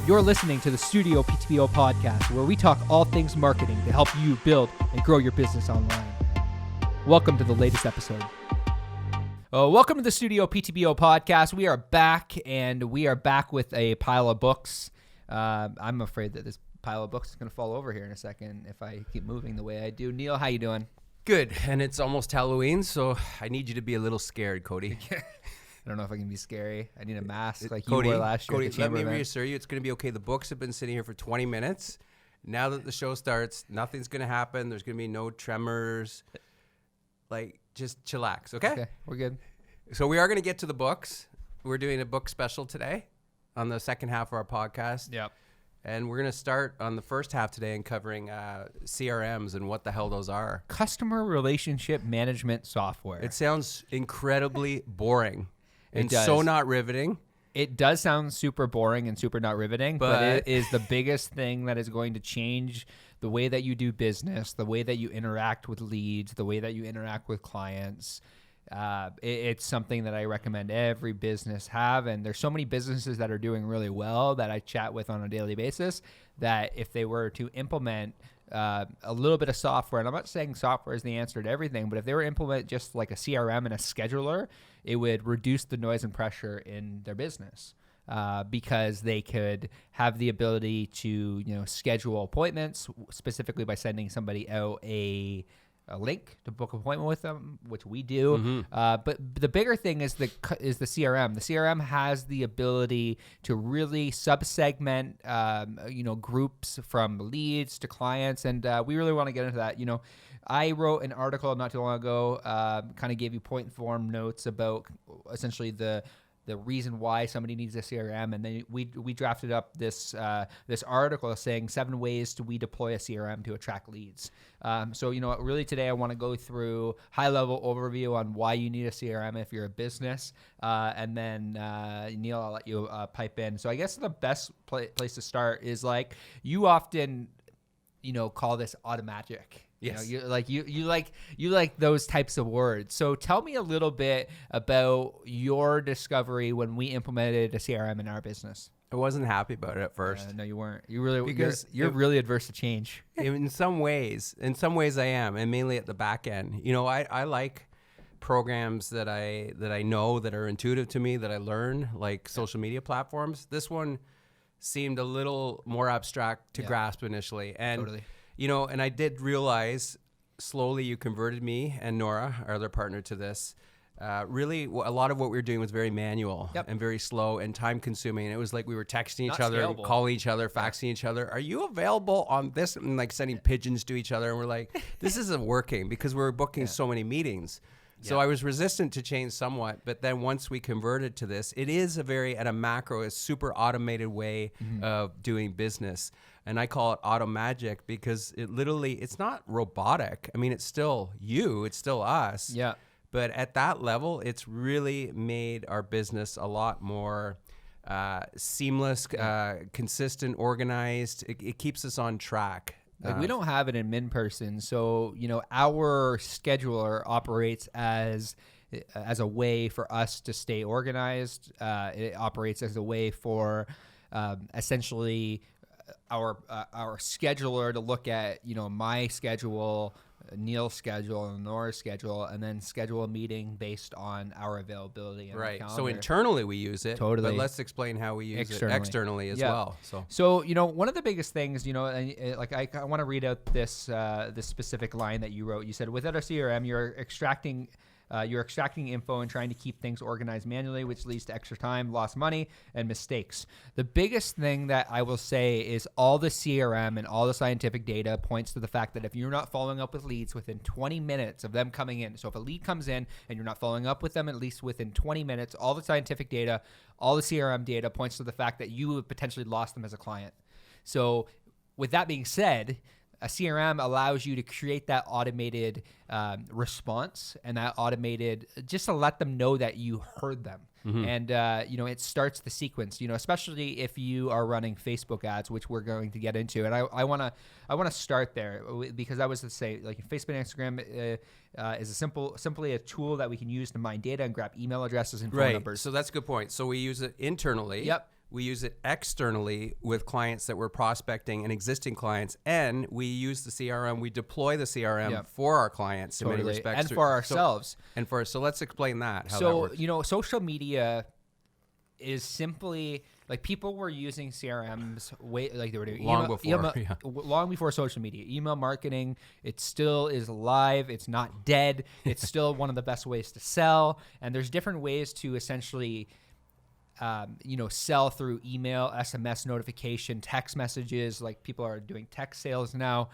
You're listening to the StudioPTBO podcast, where we talk all things marketing to help you build and grow your business online. Welcome to the latest episode. Welcome to the StudioPTBO podcast. We are back, and we are back with a pile of books. I'm afraid that this pile of books is going to fall over here in a second if I keep moving the way I do. Neil, how you doing? Good, and it's almost Halloween, so I need you to be a little scared, Cody. I don't know if I can be scary. I need a mask like Cody, you wore last year. Cody, let me reassure you, it's going to be okay. The books have been sitting here for 20 minutes. Now that the show starts, nothing's going to happen. There's going to be no tremors. Just chillax, okay? Okay, we're good. So we are going to get to the books. We're doing a book special today on the second half of our podcast. Yep. And we're going to start on the first half today and covering CRMs and what the hell those are. Customer relationship management software. It sounds incredibly boring. And does. so not riveting. It does sound super boring and super not riveting, but it is the biggest thing that is going to change the way that you do business, the way that you interact with leads, the way that you interact with clients. It's something that I recommend every business have. And there's so many businesses that are doing really well that I chat with on a daily basis that if they were to implement a little bit of software, and I'm not saying software is the answer to everything, but if they were to implement just like a CRM and a scheduler, it would reduce the noise and pressure in their business because they could have the ability to, schedule appointments specifically by sending somebody out a link to book an appointment with them, which we do. Mm-hmm. But the bigger thing is the CRM. The CRM has the ability to really sub-segment, groups from leads to clients, and we really want to get into that. I wrote an article not too long ago, kind of gave you point form notes about essentially the reason why somebody needs a CRM, and then we drafted up this article saying 7 ways we deploy a CRM to attract leads. So really today I want to go through high-level overview on why you need a CRM if you're a business, and then Neil, I'll let you pipe in. So I guess the best place to start is you often call this automatic. Yes. You like those types of words. So tell me a little bit about your discovery when we implemented a CRM in our business. I wasn't happy about it at first. No, you weren't. You're really adverse to change. In some ways I am, and mainly at the back end. I like programs that I know that are intuitive to me, that I learn, like social media platforms. This one seemed a little more abstract to grasp initially, and totally. And I did realize slowly you converted me and Nora, our other partner, to this. Really, a lot of what we were doing was very manual and very slow and time consuming. And it was like we were texting each other, and calling each other, faxing each other. Are you available on this? And sending pigeons to each other. And we're like, this isn't working because we're booking so many meetings. So I was resistant to change somewhat, but then once we converted to this, it is at a macro, a super automated way of doing business. And I call it auto magic because it's not robotic. I mean, it's still you, it's still us. Yeah. But at that level, it's really made our business a lot more seamless, consistent, organized. It keeps us on track. We don't have an admin person, so our scheduler operates as a way for us to stay organized. It operates as a way for essentially our scheduler to look at my schedule, Neil's schedule, and Nora's schedule, and then schedule a meeting based on our availability. And right. So internally we use it. Totally. But let's explain how we use it externally as well. So one of the biggest things, and I want to read out this specific line that you wrote. You said, without a CRM, you're extracting info and trying to keep things organized manually, which leads to extra time, lost money, and mistakes. The biggest thing that I will say is all the CRM and all the scientific data points to the fact that if you're not following up with leads within 20 minutes of them coming in, so if a lead comes in and you're not following up with them at least within 20 minutes, all the scientific data, all the CRM data points to the fact that you have potentially lost them as a client. So with that being said, a CRM allows you to create that automated response and that automated, just to let them know that you heard them. Mm-hmm. And, it starts the sequence, especially if you are running Facebook ads, which we're going to get into. And I want to start there because I was to say, Facebook and Instagram is simply a tool that we can use to mine data and grab email addresses and phone numbers. So that's a good point. So we use it internally. Yep. We use it externally with clients that we're prospecting and existing clients. And we use the CRM. We deploy the CRM for our clients in many respects. And for ourselves. So let's explain that. How that so, works. you know, social media is simply like people were using CRMs like they were doing long before social media. Email marketing, it still is alive. It's not dead. It's still one of the best ways to sell. And there's different ways to essentially sell through email, SMS notification, text messages. Like people are doing text sales now.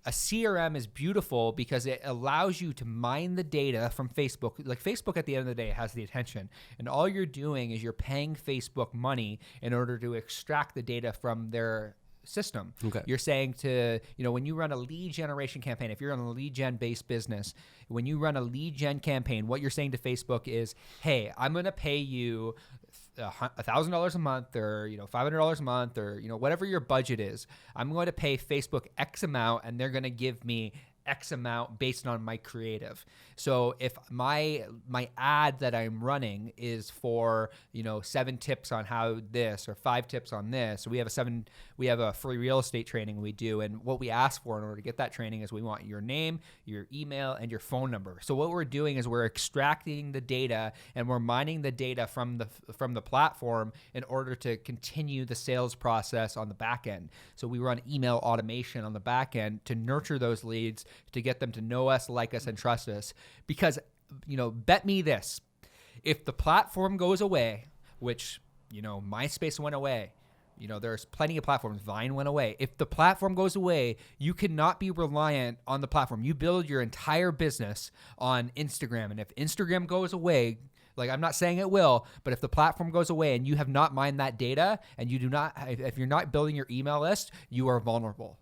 A CRM is beautiful because it allows you to mine the data from Facebook. Like Facebook at the end of the day has the attention, and all you're doing is you're paying Facebook money in order to extract the data from their system. Okay. You're saying to, when you run a lead generation campaign, if you're on a lead gen based business, when you run a lead gen campaign, what you're saying to Facebook is, hey, I'm going to pay you $1,000 a month or, $500 a month or, whatever your budget is. I'm going to pay Facebook X amount and they're going to give me X amount based on my creative. So if my ad that I'm running is for, 7 tips on how this or 5 tips on this, we have a free real estate training we do. And what we ask for in order to get that training is we want your name, your email, and your phone number. So what we're doing is we're extracting the data and we're mining the data from the platform in order to continue the sales process on the back end. So we run email automation on the back end to nurture those leads, to get them to know us, like us, and trust us. Because, bet me this, if the platform goes away, which, MySpace went away, there's plenty of platforms, Vine went away. If the platform goes away, you cannot be reliant on the platform. You build your entire business on Instagram. And if Instagram goes away, like I'm not saying it will, but if the platform goes away and you have not mined that data and if you're not building your email list, you are vulnerable.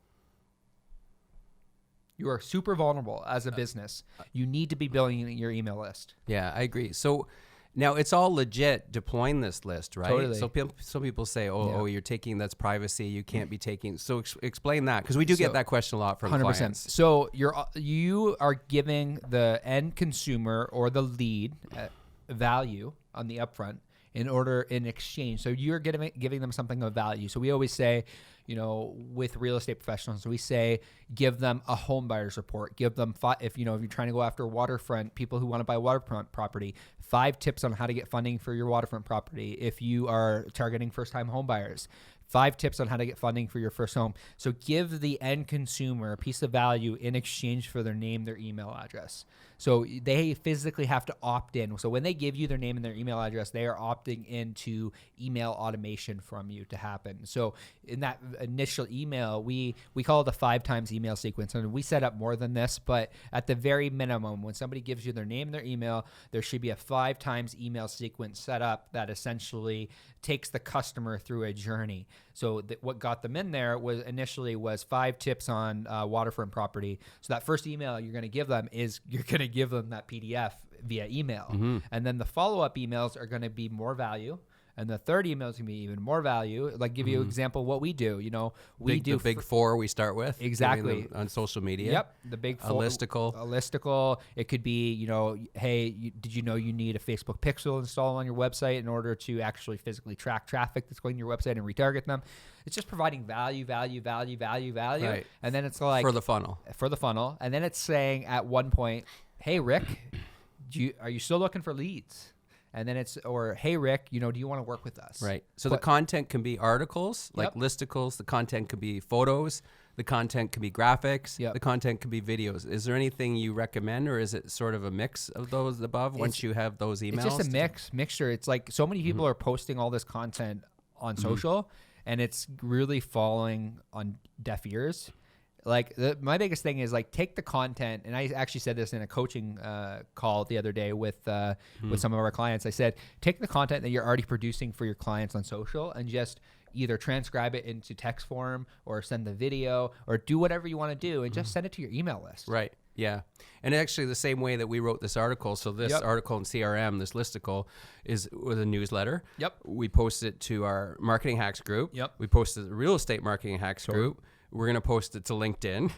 You are super vulnerable as a business. You need to be building your email list. Yeah, I agree. So now it's all legit deploying this list, right? Totally. So some people say, you're taking, that's privacy. You can't be taking. So explain that, because we do get that question a lot from 100%. Clients. So you are giving the end consumer or the lead value on the upfront in exchange. So you're giving them something of value. So we always say, with real estate professionals, we say, give them a home buyer's report. Give them if you're trying to go after waterfront people who want to buy waterfront property, 5 tips on how to get funding for your waterfront property. If you are targeting first-time home buyers, 5 tips on how to get funding for your first home. So give the end consumer a piece of value in exchange for their name, their email address. So they physically have to opt in. So when they give you their name and their email address, they are opting into email automation from you to happen. So in that initial email, we call it the 5 times email sequence. And we set up more than this, but at the very minimum, when somebody gives you their name and their email, there should be a 5 times email sequence set up that essentially takes the customer through a journey. So what got them in there was initially 5 tips on waterfront property. So that first email you're going to give them is you're going to give them that PDF via email. Mm-hmm. And then the follow-up emails are going to be more value. And the third email is going to be even more value. Like give you an example of what we do. The big 4 we start with. Exactly. On social media. Yep. The big 4. A listicle. It could be, hey, did you know you need a Facebook pixel installed on your website in order to actually physically track traffic that's going to your website and retarget them? It's just providing value. Right. And then it's like. For the funnel. And then it's saying at one point, hey, Rick, are you still looking for leads? And then hey, Rick, do you want to work with us? Right. So the content can be articles, like listicles. The content could be photos. The content can be graphics. Yep. The content can be videos. Is there anything you recommend, or is it sort of a mix of those above once you have those emails? It's just a mixture. It's like so many people are posting all this content on social, and it's really falling on deaf ears. Like my biggest thing is like take the content, and I actually said this in a coaching call the other day with some of our clients. I said, take the content that you're already producing for your clients on social and just either transcribe it into text form or send the video or do whatever you want to do and just send it to your email list. Right. Yeah. And actually the same way that we wrote this article. So this article in CRM, this listicle was a newsletter. Yep. We posted it to our marketing hacks group. Yep. We posted the real estate marketing hacks group. We're going to post it to LinkedIn.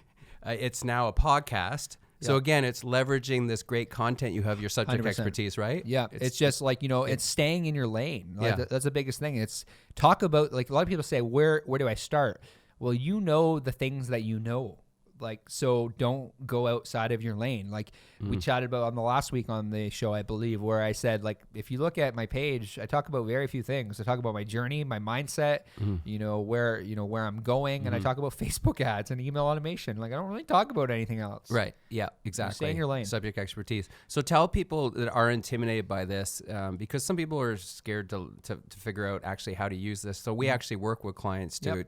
It's now a podcast. So again, it's leveraging this great content you have, your subject 100%. Expertise, right? Yeah. It's just like, it's staying in your lane. Like, that's the biggest thing. It's talk about, like, a lot of people say, where do I start? Well, the things that you know. Like, so don't go outside of your lane. Like we chatted about on the last week on the show, I believe, where I said, like, if you look at my page, I talk about very few things. I talk about my journey, my mindset, where I'm going. And I talk about Facebook ads and email automation. Like, I don't really talk about anything else. Right. Yeah, exactly. Stay in your lane. Subject expertise. So tell people that are intimidated by this, because some people are scared to figure out actually how to use this. So we actually work with clients to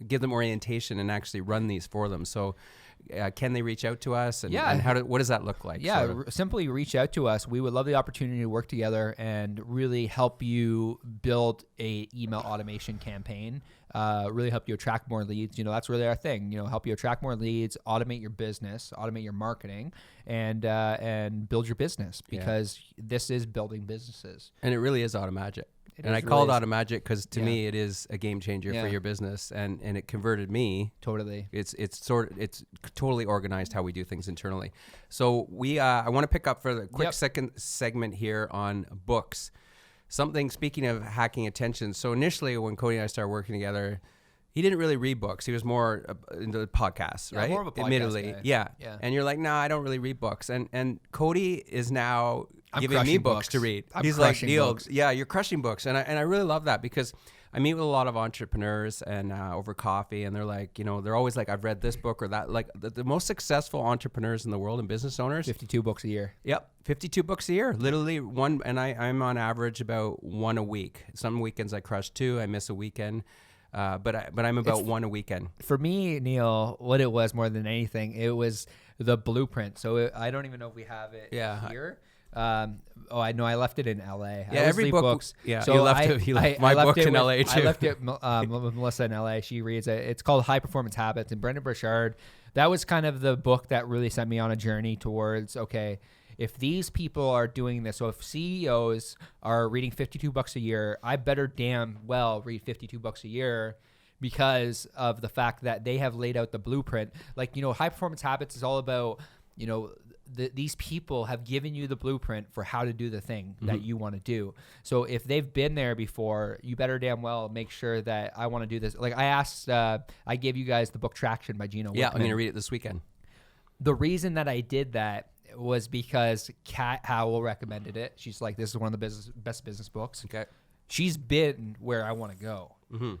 give them orientation and actually run these for them. So can they reach out to us? And what does that look like? Yeah, simply reach out to us. We would love the opportunity to work together and really help you build a email automation campaign, really help you attract more leads. That's really our thing, help you attract more leads, automate your business, automate your marketing, and build your business, because this is building businesses. And it really is Automagic. I call it Automagic because to me it is a game changer for your business, and it converted me. Totally. It's totally organized how we do things internally. So I want to pick up for the quick second segment here on books. Speaking of hacking attention. So initially when Cody and I started working together, he didn't really read books. He was more into podcasts, right? More of a podcast Admittedly. guy. Yeah. And you're like, nah, I don't really read books. And Cody is now giving me books to read. He's like, Neil, you're crushing books. And I really love that, because I meet with a lot of entrepreneurs and over coffee, and they're like, they're always like, I've read this book or that. Like the most successful entrepreneurs in the world and business owners. 52 books a year. Yep. 52 books a year. Literally one. And I'm on average about one a week. Some weekends I crush 2. I miss a weekend. But I'm about one a weekend. For me, Neil, what it was more than anything, it was the blueprint. So I don't even know if we have it here. I know I left it in LA. Yeah, every book. Books. Yeah, so you left my book in LA too. I left it with Melissa in LA. She reads it. It's called High Performance Habits. And Brendan Burchard, that was kind of the book that really sent me on a journey towards, okay, if these people are doing this, so if CEOs are reading 52 books a year, I better damn well read 52 books a year, because of the fact that they have laid out the blueprint. Like, High Performance Habits is all about, these people have given you the blueprint for how to do the thing that you want to do. So if they've been there before, you better damn well make sure that I want to do this. Like I gave you guys the book Traction by Gino Wickman. Yeah, I'm going to read it this weekend. The reason that I did that was because Kat Howell recommended it. She's like, this is one of the best business books. Okay. She's been where I want to go.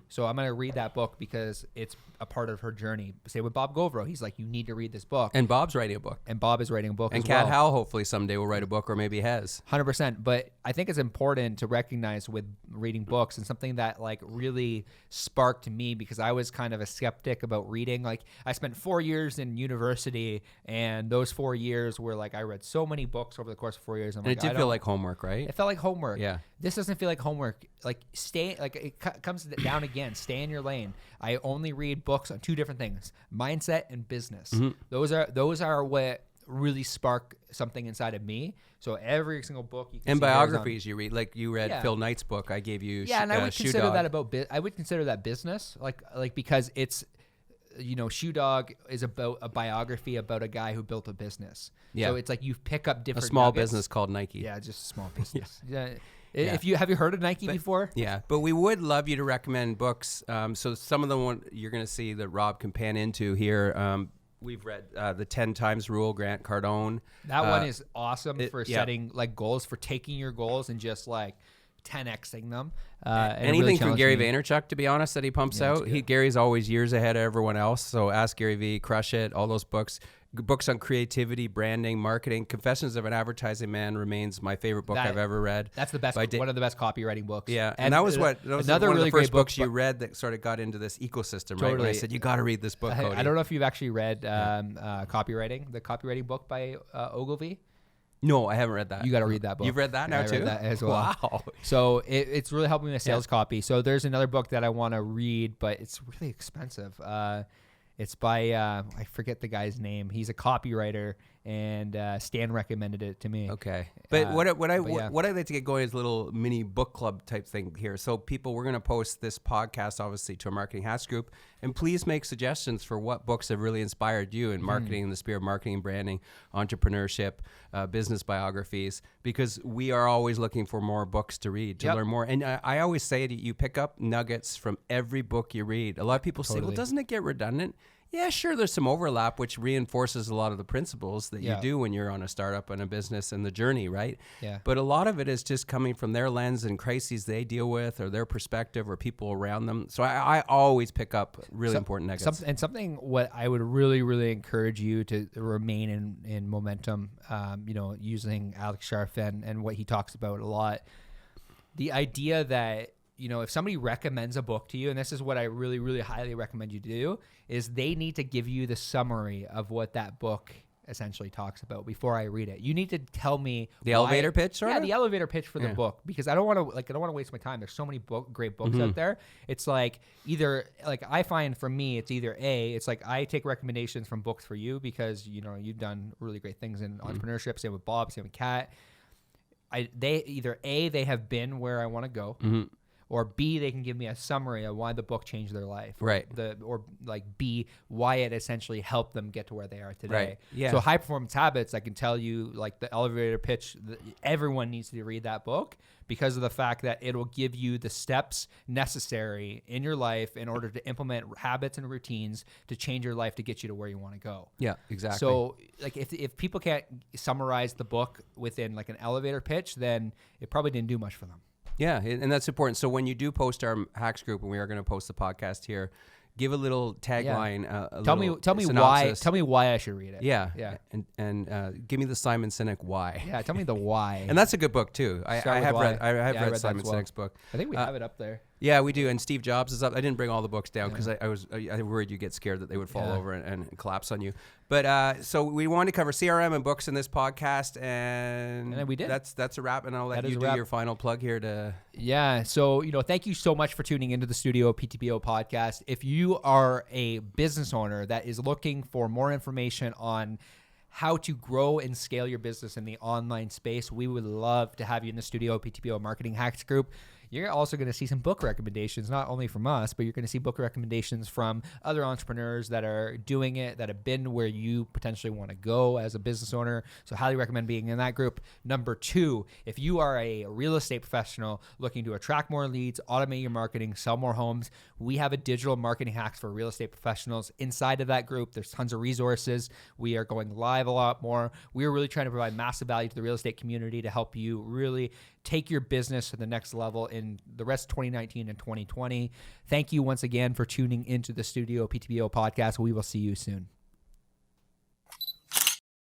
So I'm going to read that book because it's a part of her journey. Same with Bob Govro. He's like, you need to read this book. And Bob's writing a book. And Bob is writing a book and as well. And Kat Howell hopefully someday will write a book, or maybe has. 100%. But I think it's important to recognize with reading books, and something that like really sparked me, because I was kind of a skeptic about reading. Like, I spent 4 years in university, and those 4 years were like, I read so many books over the course of 4 years. And it did feel like homework, right? It felt like homework. Yeah. This doesn't feel like homework. Like, it comes down again. Stay in your lane. I only read books on 2 different things: mindset and business. Those are what really spark something inside of me. So every single book you can and biographies you read, like you read Phil Knight's book. I gave you and I would consider that I would consider that business, like because it's, Shoe Dog is about a biography about a guy who built a business. Yeah. So it's like you pick up different a small nuggets. Business called Nike. Yeah, just a small business. Yeah. Have you heard of Nike before? Yeah, but we would love you to recommend books. So some of the one you're going to see that Rob can pan into here. We've read the 10 Times Rule, Grant Cardone. That one is awesome for setting like goals, for taking your goals and just like 10xing them. Anything from Gary Vaynerchuk, to be honest, that he pumps out. Gary's always years ahead of everyone else. So Ask Gary V, Crush It, all those books. Books on creativity, branding, marketing. Confessions of an Advertising Man remains my favorite book I've ever read. That's the best, one of the best copywriting books. Yeah, and that was another one of the first books you read that sort of got into this ecosystem, right? When I said, you got to read this book, Cody. I don't know if you've actually read copywriting, the copywriting book by Ogilvy. No, I haven't read that. You got to read that book. You've read that now too? I read that as well. Wow. So it's really helping me with sales copy. So there's another book that I want to read, but it's really expensive. It's by, I forget the guy's name. He's a copywriter, and Stan recommended it to me. Okay. But what I'd like to get going is a little mini book club type thing here. So people, we're going to post this podcast obviously to our Marketing Hacks group, and please make suggestions for what books have really inspired you in marketing, in the spirit of marketing, branding, entrepreneurship, business biographies, because we are always looking for more books to read, to learn more. And I always say to you, pick up nuggets from every book you read. A lot of people say, well, doesn't it get redundant? Yeah, sure, there's some overlap, which reinforces a lot of the principles that you do when you're on a startup and a business and the journey, right? Yeah. But a lot of it is just coming from their lens and crises they deal with, or their perspective, or people around them. So I always pick up really important nuggets. Something what I would really, really encourage you to remain in momentum, using Alex Scharf and what he talks about a lot. The idea that, if somebody recommends a book to you, and this is what I really, really highly recommend you do, is they need to give you the summary of what that book essentially talks about before I read it. You need to tell me the elevator pitch, the elevator pitch for the book, because I don't want to waste my time. There's so many great books out there. It's like I find for me, it's either it's like I take recommendations from books for you because you've done really great things in entrepreneurship. Same with Bob, same with Kat. They have been where I want to go. Or B, they can give me a summary of why the book changed their life. Right. Or B, why it essentially helped them get to where they are today. Right. Yeah. So High Performance Habits, I can tell you, like the elevator pitch, everyone needs to read that book because of the fact that it'll give you the steps necessary in your life in order to implement habits and routines to change your life to get you to where you want to go. Yeah, exactly. So like if people can't summarize the book within like an elevator pitch, then it probably didn't do much for them. Yeah, and that's important. So when you do post our hacks group, and we are going to post the podcast here, give a little tagline. Tell me why I should read it. Yeah. And give me the Simon Sinek why. Yeah, tell me the why. And that's a good book too. I have read Simon Sinek's book. I think we have it up there. Yeah, we do. And Steve Jobs is up. I didn't bring all the books down because I worried you'd get scared that they would fall over and collapse on you. But so we wanted to cover CRM and books in this podcast, and then we did. That's a wrap. And I'll let you do your final plug here to. Yeah. So thank you so much for tuning into the StudioPTBO podcast. If you are a business owner that is looking for more information on how to grow and scale your business in the online space, we would love to have you in the StudioPTBO Marketing Hacks group. You're also going to see some book recommendations, not only from us, but you're going to see book recommendations from other entrepreneurs that are doing it, that have been where you potentially want to go as a business owner. So highly recommend being in that group. Number 2, if you are a real estate professional looking to attract more leads, automate your marketing, sell more homes, we have a digital marketing hacks for real estate professionals. Inside of that group, there's tons of resources. We are going live a lot more. We are really trying to provide massive value to the real estate community to help you really take your business to the next level in the rest of 2019 and 2020. Thank you once again for tuning into the StudioPTBO podcast. We will see you soon.